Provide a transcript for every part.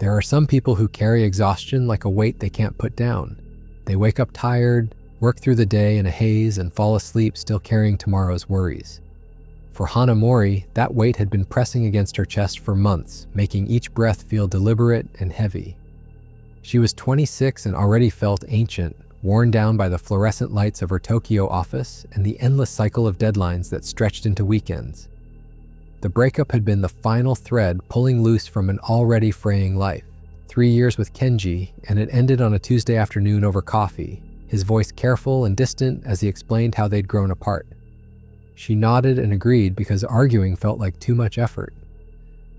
There are some people who carry exhaustion like a weight they can't put down. They wake up tired, work through the day in a haze, and fall asleep still carrying tomorrow's worries. For Hana Mori, that weight had been pressing against her chest for months, making each breath feel deliberate and heavy. She was 26 and already felt ancient, worn down by the fluorescent lights of her Tokyo office and the endless cycle of deadlines that stretched into weekends. The breakup had been the final thread pulling loose from an already fraying life. 3 years with Kenji, and it ended on a Tuesday afternoon over coffee, his voice careful and distant as he explained how they'd grown apart. She nodded and agreed because arguing felt like too much effort.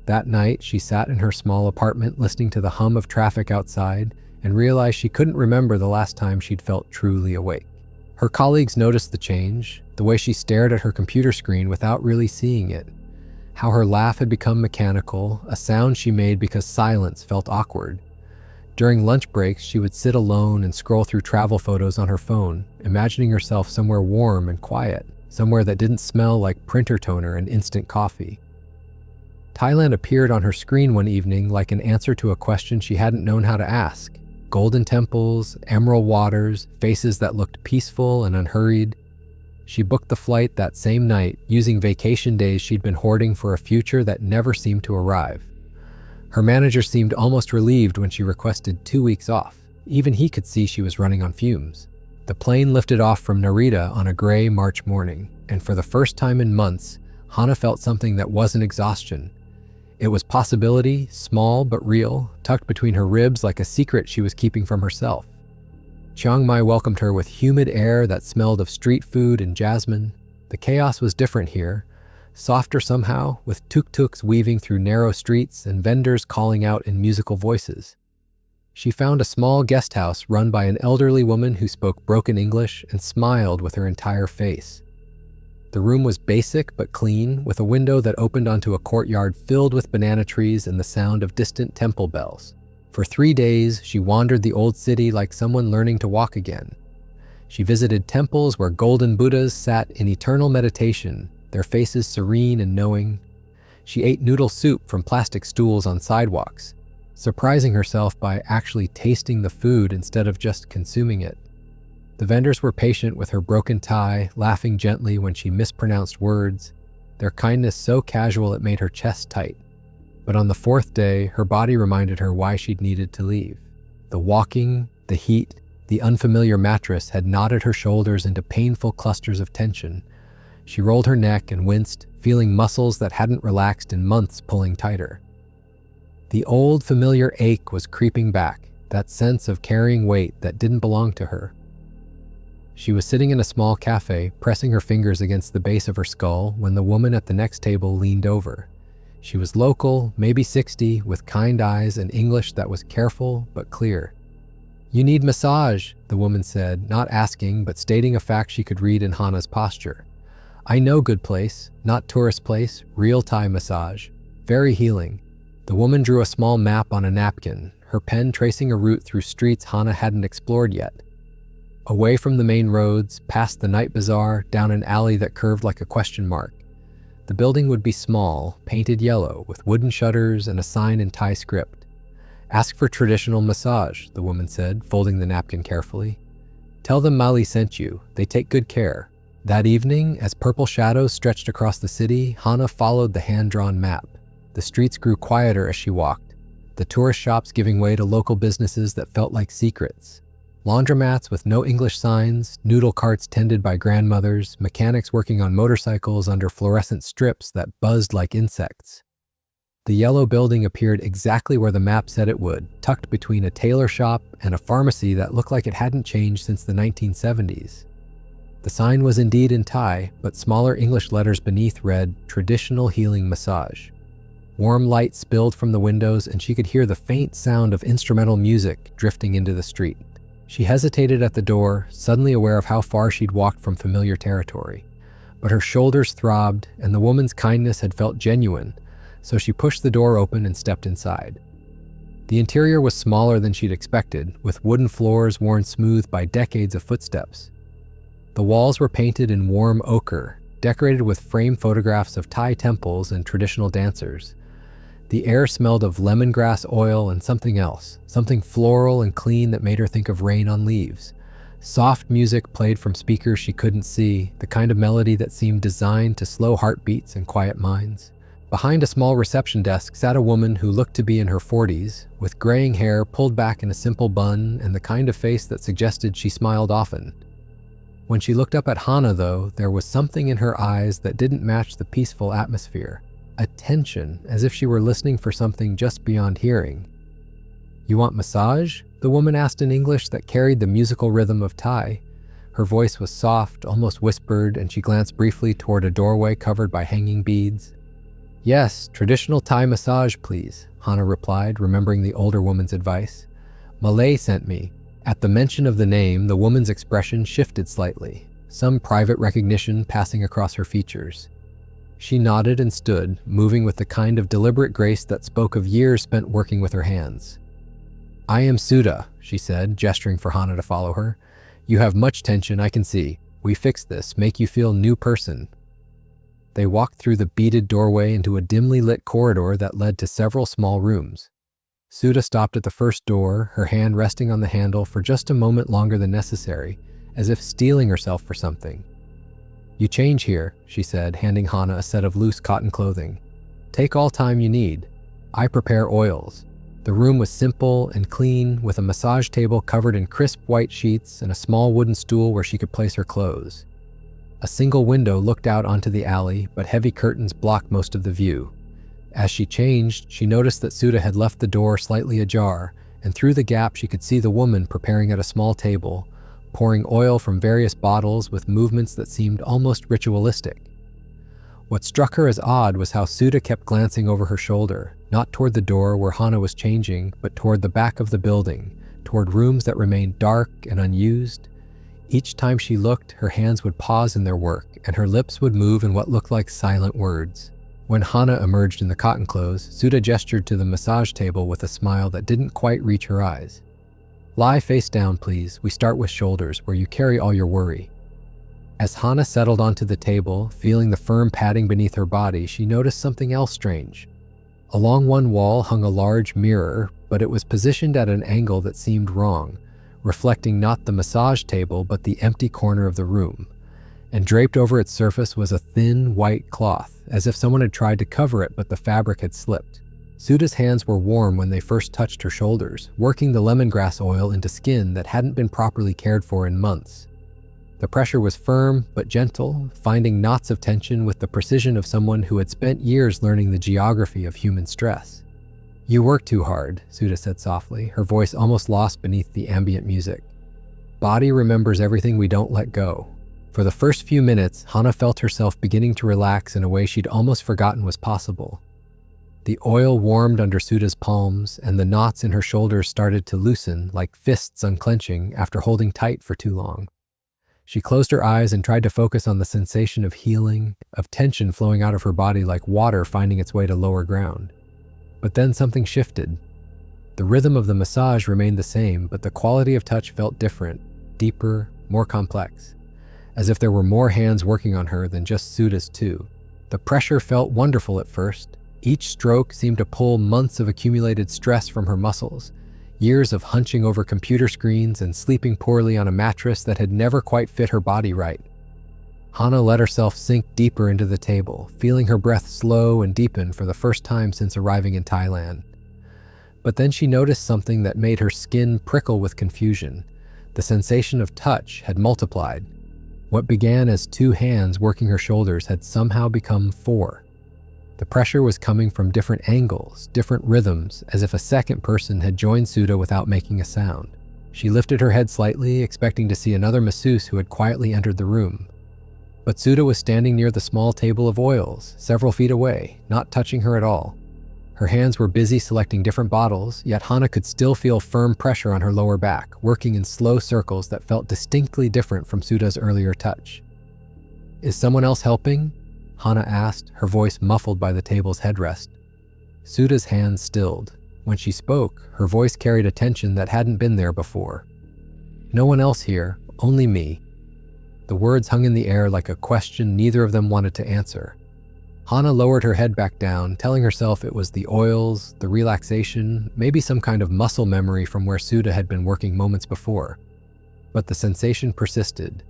That night, she sat in her small apartment listening to the hum of traffic outside and realized she couldn't remember the last time she'd felt truly awake. Her colleagues noticed the change, the way she stared at her computer screen without really seeing it, how her laugh had become mechanical, a sound she made because silence felt awkward. During lunch breaks, she would sit alone and scroll through travel photos on her phone, imagining herself somewhere warm and quiet, somewhere that didn't smell like printer toner and instant coffee. Thailand appeared on her screen one evening like an answer to a question she hadn't known how to ask. Golden temples, emerald waters, faces that looked peaceful and unhurried. She booked the flight that same night, using vacation days she'd been hoarding for a future that never seemed to arrive. Her manager seemed almost relieved when she requested 2 weeks off. Even he could see she was running on fumes. The plane lifted off from Narita on a gray March morning, and for the first time in months, Hana felt something that wasn't exhaustion. It was possibility, small but real, tucked between her ribs like a secret she was keeping from herself. Chiang Mai welcomed her with humid air that smelled of street food and jasmine. The chaos was different here, softer somehow, with tuk-tuks weaving through narrow streets and vendors calling out in musical voices. She found a small guest house run by an elderly woman who spoke broken English and smiled with her entire face. The room was basic but clean, with a window that opened onto a courtyard filled with banana trees and the sound of distant temple bells. For 3 days, she wandered the old city like someone learning to walk again. She visited temples where golden Buddhas sat in eternal meditation, their faces serene and knowing. She ate noodle soup from plastic stools on sidewalks, surprising herself by actually tasting the food instead of just consuming it. The vendors were patient with her broken Thai, laughing gently when she mispronounced words, their kindness so casual it made her chest tight. But on the 4th day, her body reminded her why she'd needed to leave. The walking, the heat, the unfamiliar mattress had knotted her shoulders into painful clusters of tension. She rolled her neck and winced, feeling muscles that hadn't relaxed in months pulling tighter. The old familiar ache was creeping back, that sense of carrying weight that didn't belong to her. She was sitting in a small cafe, pressing her fingers against the base of her skull when the woman at the next table leaned over. She was local, maybe 60, with kind eyes and English that was careful but clear. "You need massage," the woman said, not asking but stating a fact she could read in Hana's posture. "I know good place, not tourist place, real Thai massage. Very healing." The woman drew a small map on a napkin, her pen tracing a route through streets Hana hadn't explored yet. Away from the main roads, past the night bazaar, down an alley that curved like a question mark. The building would be small, painted yellow, with wooden shutters and a sign in Thai script. "Ask for traditional massage," the woman said, folding the napkin carefully. "Tell them Mali sent you. They take good care." That evening, as purple shadows stretched across the city, Hana followed the hand-drawn map. The streets grew quieter as she walked, the tourist shops giving way to local businesses that felt like secrets. Laundromats with no English signs, noodle carts tended by grandmothers, mechanics working on motorcycles under fluorescent strips that buzzed like insects. The yellow building appeared exactly where the map said it would, tucked between a tailor shop and a pharmacy that looked like it hadn't changed since the 1970s. The sign was indeed in Thai, but smaller English letters beneath read, "Traditional Healing Massage." Warm light spilled from the windows and she could hear the faint sound of instrumental music drifting into the street. She hesitated at the door, suddenly aware of how far she'd walked from familiar territory. But her shoulders throbbed, and the woman's kindness had felt genuine, so she pushed the door open and stepped inside. The interior was smaller than she'd expected, with wooden floors worn smooth by decades of footsteps. The walls were painted in warm ochre, decorated with framed photographs of Thai temples and traditional dancers. The air smelled of lemongrass oil and something else, something floral and clean that made her think of rain on leaves. Soft music played from speakers she couldn't see, the kind of melody that seemed designed to slow heartbeats and quiet minds. Behind a small reception desk sat a woman who looked to be in her 40s, with graying hair pulled back in a simple bun and the kind of face that suggested she smiled often. When she looked up at Hana, though, there was something in her eyes that didn't match the peaceful atmosphere. A tension, as if she were listening for something just beyond hearing. "You want massage?" the woman asked in English that carried the musical rhythm of Thai. Her voice was soft, almost whispered, and she glanced briefly toward a doorway covered by hanging beads. "Yes, traditional Thai massage, please," Hana replied, remembering the older woman's advice. "Malay sent me." At the mention of the name, the woman's expression shifted slightly, some private recognition passing across her features. She nodded and stood, moving with the kind of deliberate grace that spoke of years spent working with her hands. "I am Suda," she said, gesturing for Hana to follow her. "You have much tension, I can see. We fix this, make you feel new person." They walked through the beaded doorway into a dimly lit corridor that led to several small rooms. Suda stopped at the first door, her hand resting on the handle for just a moment longer than necessary, as if steeling herself for something. "You change here," she said, handing Hana a set of loose cotton clothing. "Take all time you need. I prepare oils." The room was simple and clean, with a massage table covered in crisp white sheets and a small wooden stool where she could place her clothes. A single window looked out onto the alley, but heavy curtains blocked most of the view. As she changed, she noticed that Suda had left the door slightly ajar, and through the gap she could see the woman preparing at a small table, pouring oil from various bottles with movements that seemed almost ritualistic. What struck her as odd was how Suda kept glancing over her shoulder, not toward the door where Hana was changing, but toward the back of the building, toward rooms that remained dark and unused. Each time she looked, her hands would pause in their work, and her lips would move in what looked like silent words. When Hana emerged in the cotton clothes, Suda gestured to the massage table with a smile that didn't quite reach her eyes. "Lie face down, please. We start with shoulders, where you carry all your worry." As Hana settled onto the table, feeling the firm padding beneath her body, she noticed something else strange. Along one wall hung a large mirror, but it was positioned at an angle that seemed wrong, reflecting not the massage table but the empty corner of the room. And draped over its surface was a thin, white cloth, as if someone had tried to cover it but the fabric had slipped. Suda's hands were warm when they first touched her shoulders, working the lemongrass oil into skin that hadn't been properly cared for in months. The pressure was firm but gentle, finding knots of tension with the precision of someone who had spent years learning the geography of human stress. "You work too hard," Suda said softly, her voice almost lost beneath the ambient music. "Body remembers everything we don't let go." For the first few minutes, Hana felt herself beginning to relax in a way she'd almost forgotten was possible. The oil warmed under Suda's palms, and the knots in her shoulders started to loosen, like fists unclenching after holding tight for too long. She closed her eyes and tried to focus on the sensation of healing, of tension flowing out of her body like water finding its way to lower ground. But then something shifted. The rhythm of the massage remained the same, but the quality of touch felt different, deeper, more complex, as if there were more hands working on her than just Suda's two. The pressure felt wonderful at first. Each stroke seemed to pull months of accumulated stress from her muscles, years of hunching over computer screens and sleeping poorly on a mattress that had never quite fit her body right. Hana let herself sink deeper into the table, feeling her breath slow and deepen for the first time since arriving in Thailand. But then she noticed something that made her skin prickle with confusion. The sensation of touch had multiplied. What began as 2 hands working her shoulders had somehow become 4. The pressure was coming from different angles, different rhythms, as if a second person had joined Suda without making a sound. She lifted her head slightly, expecting to see another masseuse who had quietly entered the room. But Suda was standing near the small table of oils, several feet away, not touching her at all. Her hands were busy selecting different bottles, yet Hana could still feel firm pressure on her lower back, working in slow circles that felt distinctly different from Suda's earlier touch. "Is someone else helping?" Hana asked, her voice muffled by the table's headrest. Suda's hands stilled. When she spoke, her voice carried a tension that hadn't been there before. "No one else here, only me." The words hung in the air like a question neither of them wanted to answer. Hana lowered her head back down, telling herself it was the oils, the relaxation, maybe some kind of muscle memory from where Suda had been working moments before. But the sensation persisted.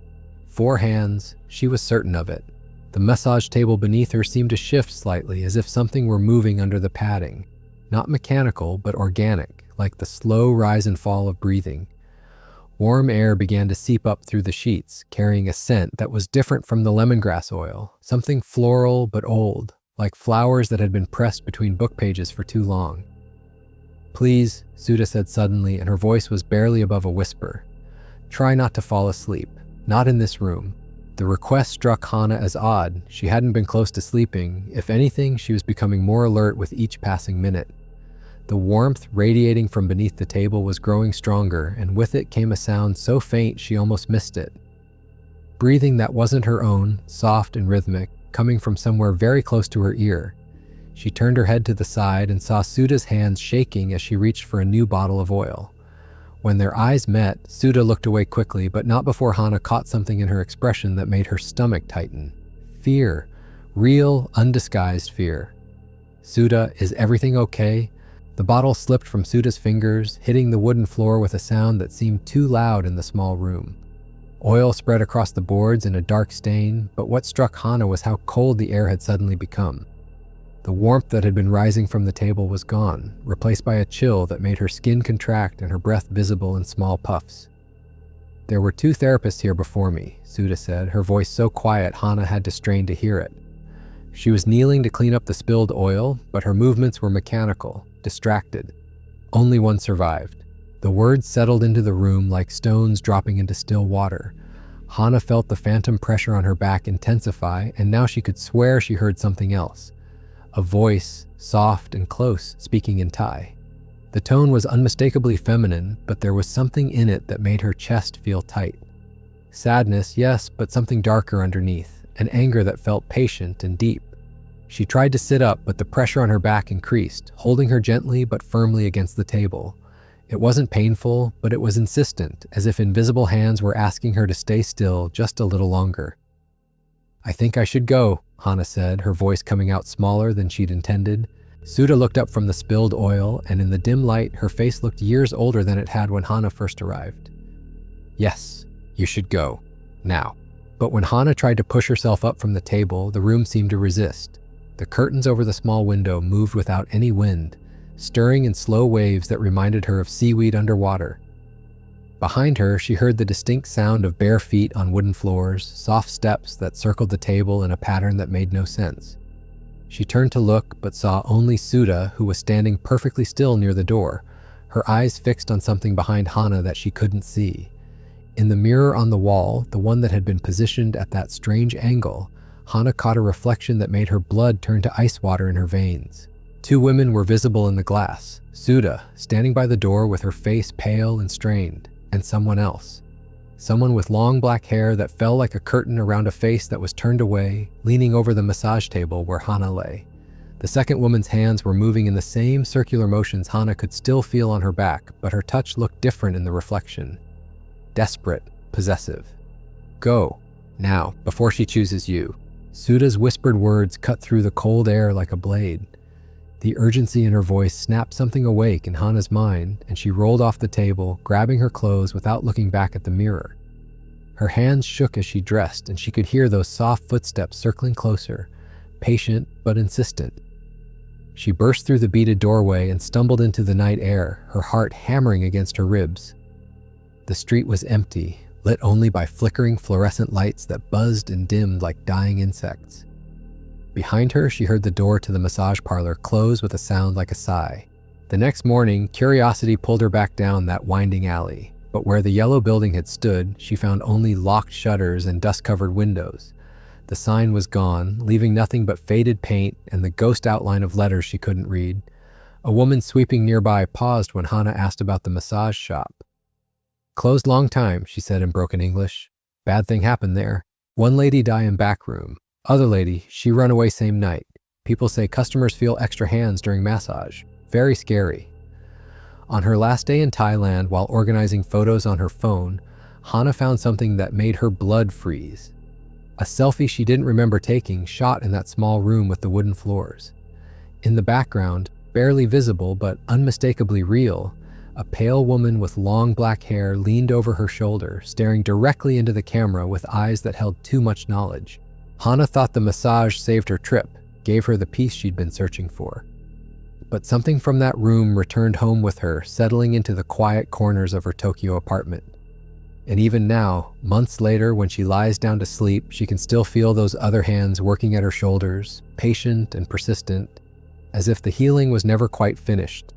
4 hands, she was certain of it. The massage table beneath her seemed to shift slightly, as if something were moving under the padding. Not mechanical, but organic, like the slow rise and fall of breathing. Warm air began to seep up through the sheets, carrying a scent that was different from the lemongrass oil, something floral but old, like flowers that had been pressed between book pages for too long. "Please," Suda said suddenly, and her voice was barely above a whisper. "Try not to fall asleep. Not in this room." The request struck Hana as odd. She hadn't been close to sleeping. If anything, she was becoming more alert with each passing minute. The warmth radiating from beneath the table was growing stronger, and with it came a sound so faint she almost missed it. Breathing that wasn't her own, soft and rhythmic, coming from somewhere very close to her ear. She turned her head to the side and saw Suda's hands shaking as she reached for a new bottle of oil. When their eyes met, Suda looked away quickly, but not before Hana caught something in her expression that made her stomach tighten. Fear. Real, undisguised fear. "Suda, is everything okay?" The bottle slipped from Suda's fingers, hitting the wooden floor with a sound that seemed too loud in the small room. Oil spread across the boards in a dark stain, but what struck Hana was how cold the air had suddenly become. The warmth that had been rising from the table was gone, replaced by a chill that made her skin contract and her breath visible in small puffs. "There were 2 therapists here before me," Suda said, her voice so quiet Hana had to strain to hear it. She was kneeling to clean up the spilled oil, but her movements were mechanical, distracted. Only one survived. The words settled into the room like stones dropping into still water. Hana felt the phantom pressure on her back intensify, and now she could swear she heard something else. A voice, soft and close, speaking in Thai. The tone was unmistakably feminine, but there was something in it that made her chest feel tight. Sadness, yes, but something darker underneath, an anger that felt patient and deep. She tried to sit up, but the pressure on her back increased, holding her gently but firmly against the table. It wasn't painful, but it was insistent, as if invisible hands were asking her to stay still just a little longer. "I think I should go," Hana said, her voice coming out smaller than she'd intended. Suda looked up from the spilled oil, and in the dim light, her face looked years older than it had when Hana first arrived. "Yes, you should go. Now." But when Hana tried to push herself up from the table, the room seemed to resist. The curtains over the small window moved without any wind, stirring in slow waves that reminded her of seaweed underwater. Behind her, she heard the distinct sound of bare feet on wooden floors, soft steps that circled the table in a pattern that made no sense. She turned to look, but saw only Suda, who was standing perfectly still near the door, her eyes fixed on something behind Hana that she couldn't see. In the mirror on the wall, the one that had been positioned at that strange angle, Hana caught a reflection that made her blood turn to ice water in her veins. 2 women were visible in the glass. Suda, standing by the door with her face pale and strained, and someone else. Someone with long black hair that fell like a curtain around a face that was turned away, leaning over the massage table where Hana lay. The second woman's hands were moving in the same circular motions Hana could still feel on her back, but her touch looked different in the reflection. Desperate, possessive. "Go, now, before she chooses you." Suda's whispered words cut through the cold air like a blade. The urgency in her voice snapped something awake in Hana's mind, and she rolled off the table, grabbing her clothes without looking back at the mirror. Her hands shook as she dressed, and she could hear those soft footsteps circling closer, patient but insistent. She burst through the beaded doorway and stumbled into the night air, her heart hammering against her ribs. The street was empty, lit only by flickering fluorescent lights that buzzed and dimmed like dying insects. Behind her, she heard the door to the massage parlor close with a sound like a sigh. The next morning, curiosity pulled her back down that winding alley, but where the yellow building had stood, she found only locked shutters and dust-covered windows. The sign was gone, leaving nothing but faded paint and the ghost outline of letters she couldn't read. A woman sweeping nearby paused when Hana asked about the massage shop. "Closed long time," she said in broken English. "Bad thing happened there. One lady die in back room. Other lady, she run away same night. People say customers feel extra hands during massage. Very scary." On her last day in Thailand, while organizing photos on her phone, Hana found something that made her blood freeze. A selfie she didn't remember taking, shot in that small room with the wooden floors. In the background, barely visible but unmistakably real, a pale woman with long black hair leaned over her shoulder, staring directly into the camera with eyes that held too much knowledge. Hana thought the massage saved her trip, gave her the peace she'd been searching for. But something from that room returned home with her, settling into the quiet corners of her Tokyo apartment. And even now, months later, when she lies down to sleep, she can still feel those other hands working at her shoulders, patient and persistent, as if the healing was never quite finished.